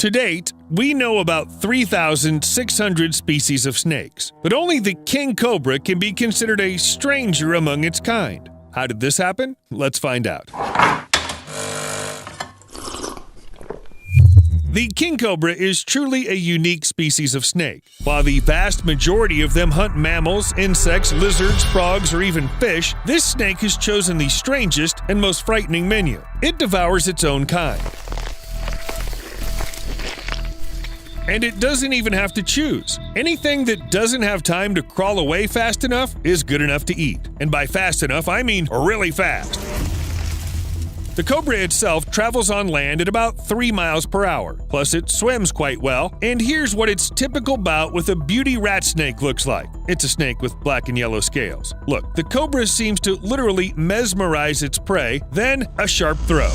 To date, we know about 3,600 species of snakes, but only the king cobra can be considered a stranger among its kind. How did this happen? Let's find out. The king cobra is truly a unique species of snake. While the vast majority of them hunt mammals, insects, lizards, frogs, or even fish, this snake has chosen the strangest and most frightening menu. It devours its own kind. And it doesn't even have to choose. Anything that doesn't have time to crawl away fast enough is good enough to eat. And by fast enough, I mean really fast. The cobra itself travels on land at about 3 miles per hour, plus it swims quite well, and here's what its typical bout with a beauty rat snake looks like. It's a snake with black and yellow scales. Look, the cobra seems to literally mesmerize its prey, then a sharp throw.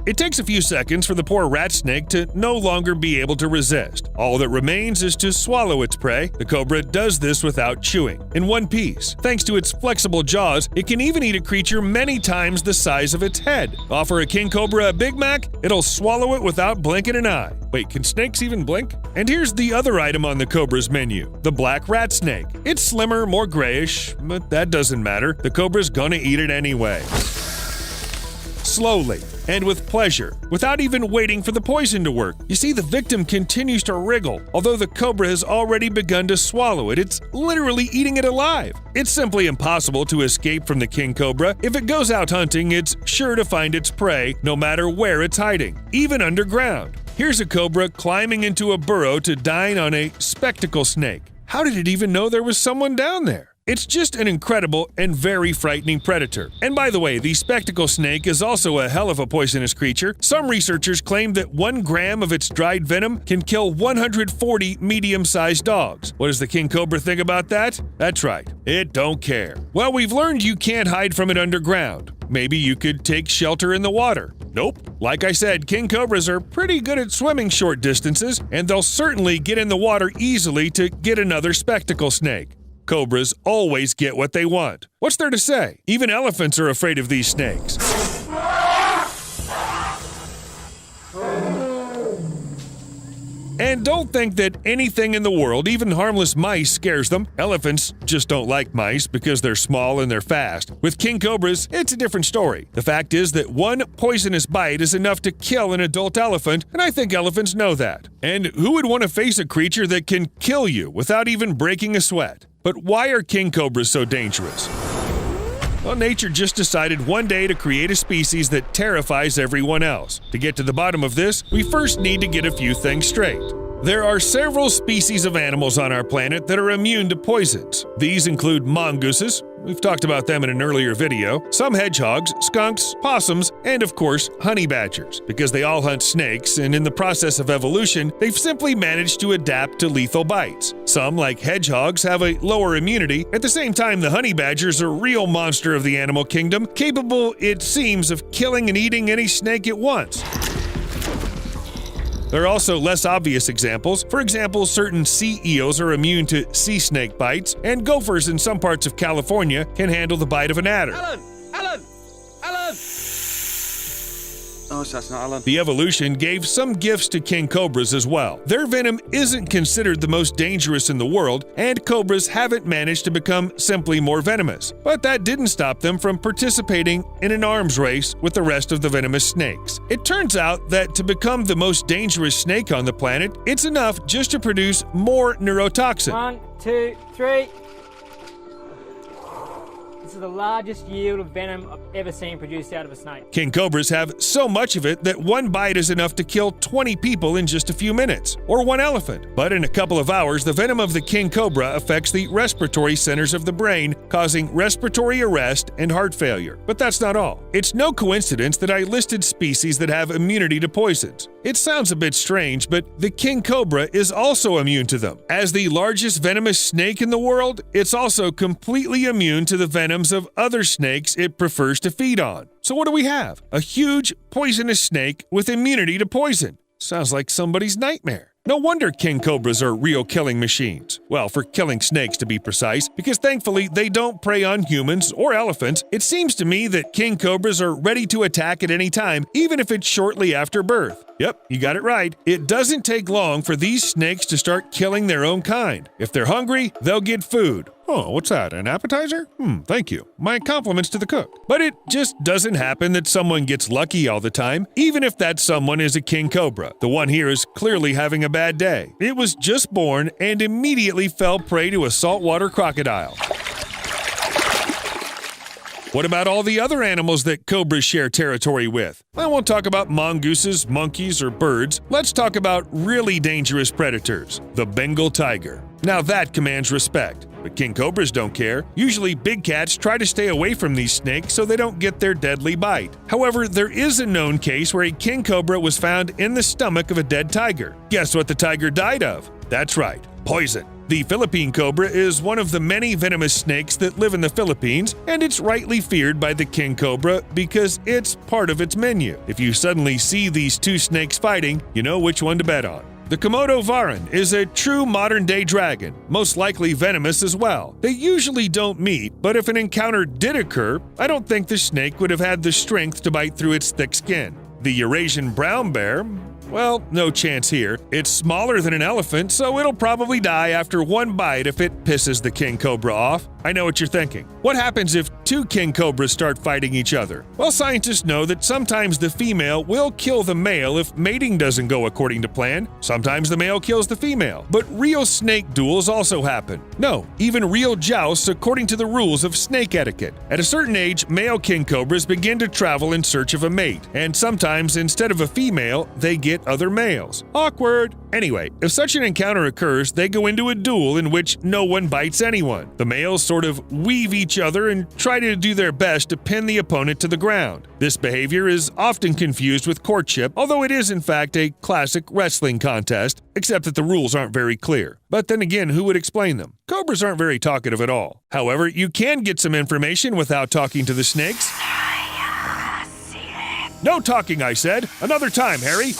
It takes a few seconds for the poor rat snake to no longer be able to resist. All that remains is to swallow its prey. The cobra does this without chewing, in one piece. Thanks to its flexible jaws, it can even eat a creature many times the size of its head. Offer a king cobra a Big Mac, it'll swallow it without blinking an eye. Wait, can snakes even blink? And here's the other item on the cobra's menu, the black rat snake. It's slimmer, more grayish, but that doesn't matter. The cobra's gonna eat it anyway. Slowly, and with pleasure, without even waiting for the poison to work. You see, the victim continues to wriggle. Although the cobra has already begun to swallow it, it's literally eating it alive. It's simply impossible to escape from the king cobra. If it goes out hunting, it's sure to find its prey, no matter where it's hiding, even underground. Here's a cobra climbing into a burrow to dine on a spectacle snake. How did it even know there was someone down there? It's just an incredible and very frightening predator. And by the way, the spectacle snake is also a hell of a poisonous creature. Some researchers claim that 1 gram of its dried venom can kill 140 medium-sized dogs. What does the king cobra think about that? That's right, it don't care. Well, we've learned you can't hide from it underground. Maybe you could take shelter in the water. Nope. Like I said, king cobras are pretty good at swimming short distances, and they'll certainly get in the water easily to get another spectacle snake. Cobras always get what they want. What's there to say? Even elephants are afraid of these snakes. And don't think that anything in the world, even harmless mice, scares them. Elephants just don't like mice because they're small and they're fast. With king cobras, it's a different story. The fact is that one poisonous bite is enough to kill an adult elephant, and I think elephants know that. And who would want to face a creature that can kill you without even breaking a sweat? But why are king cobras so dangerous? Well, nature just decided one day to create a species that terrifies everyone else. To get to the bottom of this, we first need to get a few things straight. There are several species of animals on our planet that are immune to poisons. These include mongooses, we've talked about them in an earlier video, some hedgehogs, skunks, possums, and of course, honey badgers, because they all hunt snakes, and in the process of evolution, they've simply managed to adapt to lethal bites. Some, like hedgehogs, have a lower immunity. At the same time, the honey badger's a real monster of the animal kingdom, capable, it seems, of killing and eating any snake it wants. There are also less obvious examples. For example, certain sea eels are immune to sea snake bites, and gophers in some parts of California can handle the bite of an adder. Alan! Oh, so that's not Alan. The evolution gave some gifts to king cobras as well. Their venom isn't considered the most dangerous in the world, and cobras haven't managed to become simply more venomous. But that didn't stop them from participating in an arms race with the rest of the venomous snakes. It turns out that to become the most dangerous snake on the planet, it's enough just to produce more neurotoxin. 1, 2, 3. This is the largest yield of venom I've ever seen produced out of a snake. King cobras have so much of it that one bite is enough to kill 20 people in just a few minutes, or one elephant. But in a couple of hours, the venom of the king cobra affects the respiratory centers of the brain, causing respiratory arrest and heart failure. But that's not all. It's no coincidence that I listed species that have immunity to poisons. It sounds a bit strange, but the king cobra is also immune to them. As the largest venomous snake in the world, it's also completely immune to the venoms of other snakes it prefers to feed on. So what do we have? A huge, poisonous snake with immunity to poison. Sounds like somebody's nightmare. No wonder king cobras are real killing machines. Well, for killing snakes to be precise, because thankfully they don't prey on humans or elephants. It seems to me that king cobras are ready to attack at any time, even if it's shortly after birth. Yep, you got it right. It doesn't take long for these snakes to start killing their own kind. If they're hungry, they'll get food. Oh, what's that, an appetizer? Thank you. My compliments to the cook. But it just doesn't happen that someone gets lucky all the time, even if that someone is a king cobra. The one here is clearly having a bad day. It was just born and immediately fell prey to a saltwater crocodile. What about all the other animals that cobras share territory with? I won't talk about mongooses, monkeys, or birds. Let's talk about really dangerous predators, the Bengal tiger. Now that commands respect, but king cobras don't care. Usually big cats try to stay away from these snakes so they don't get their deadly bite. However, there is a known case where a king cobra was found in the stomach of a dead tiger. Guess what the tiger died of? That's right, poison. The Philippine cobra is one of the many venomous snakes that live in the Philippines, and it's rightly feared by the king cobra because it's part of its menu. If you suddenly see these two snakes fighting, you know which one to bet on. The Komodo varan is a true modern-day dragon, most likely venomous as well. They usually don't meet, but if an encounter did occur, I don't think the snake would have had the strength to bite through its thick skin. The Eurasian brown bear, well, no chance here. It's smaller than an elephant, so it'll probably die after one bite if it pisses the king cobra off. I know what you're thinking. What happens if two king cobras start fighting each other? Well, scientists know that sometimes the female will kill the male if mating doesn't go according to plan. Sometimes the male kills the female. But real snake duels also happen. No, even real jousts according to the rules of snake etiquette. At a certain age, male king cobras begin to travel in search of a mate, and sometimes instead of a female, they get other males. Awkward. Anyway, if such an encounter occurs, they go into a duel in which no one bites anyone. The males sort of weave each other and try to do their best to pin the opponent to the ground. This behavior is often confused with courtship, although it is in fact a classic wrestling contest, except that the rules aren't very clear. But then again, who would explain them? Cobras aren't very talkative at all. However, you can get some information without talking to the snakes. No talking, I said. Another time, Harry.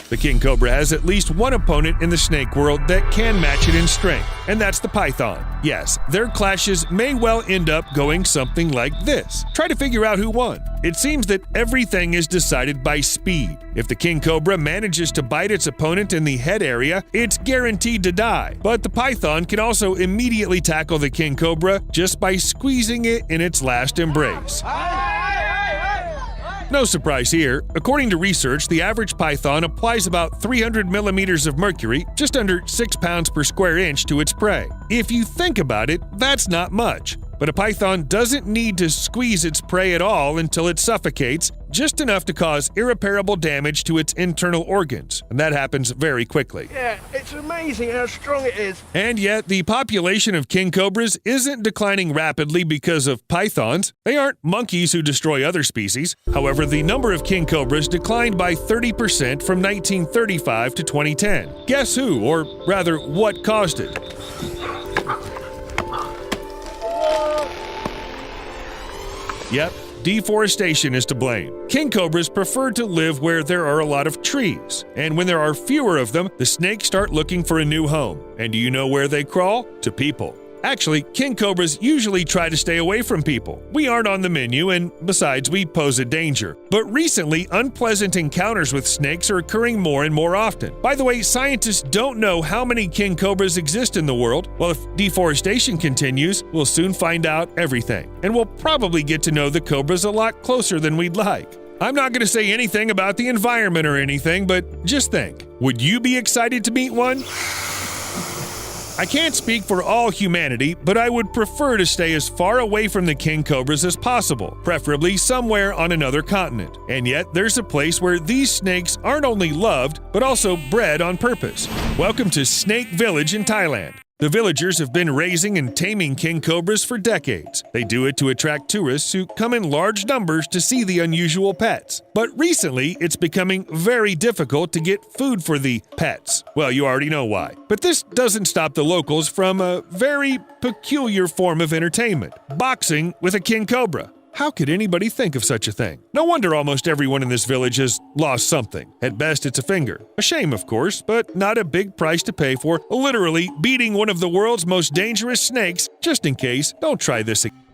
The king cobra has at least one opponent in the snake world that can match it in strength, and that's the python. Yes, their clashes may well end up going something like this. Try to figure out who won. It seems that everything is decided by speed. If the king cobra manages to bite its opponent in the head area, it's guaranteed to die. But the python can also immediately tackle the king cobra just by squeezing it in its last embrace. No surprise here. According to research, the average python applies about 300 millimeters of mercury, just under 6 pounds per square inch, to its prey. If you think about it, that's not much. But a python doesn't need to squeeze its prey at all until it suffocates, just enough to cause irreparable damage to its internal organs, and that happens very quickly. Yeah, it's amazing how strong it is. And yet, the population of king cobras isn't declining rapidly because of pythons. They aren't monkeys who destroy other species. However, the number of king cobras declined by 30% from 1935 to 2010. Guess who, or rather, what caused it? Yep, deforestation is to blame. King cobras prefer to live where there are a lot of trees, and when there are fewer of them, the snakes start looking for a new home. And do you know where they crawl? To people. Actually, king cobras usually try to stay away from people. We aren't on the menu, and besides, we pose a danger. But recently, unpleasant encounters with snakes are occurring more and more often. By the way, scientists don't know how many king cobras exist in the world. Well, if deforestation continues, we'll soon find out everything. And we'll probably get to know the cobras a lot closer than we'd like. I'm not going to say anything about the environment or anything, but just think, would you be excited to meet one? I can't speak for all humanity, but I would prefer to stay as far away from the king cobras as possible, preferably somewhere on another continent. And yet, there's a place where these snakes aren't only loved, but also bred on purpose. Welcome to Snake Village in Thailand. The villagers have been raising and taming king cobras for decades. They do it to attract tourists who come in large numbers to see the unusual pets. But recently, it's becoming very difficult to get food for the pets. Well, you already know why. But this doesn't stop the locals from a very peculiar form of entertainment: boxing with a king cobra. How could anybody think of such a thing? No wonder almost everyone in this village has lost something. At best, it's a finger. A shame, of course, but not a big price to pay for literally beating one of the world's most dangerous snakes. Just in case, don't try this again.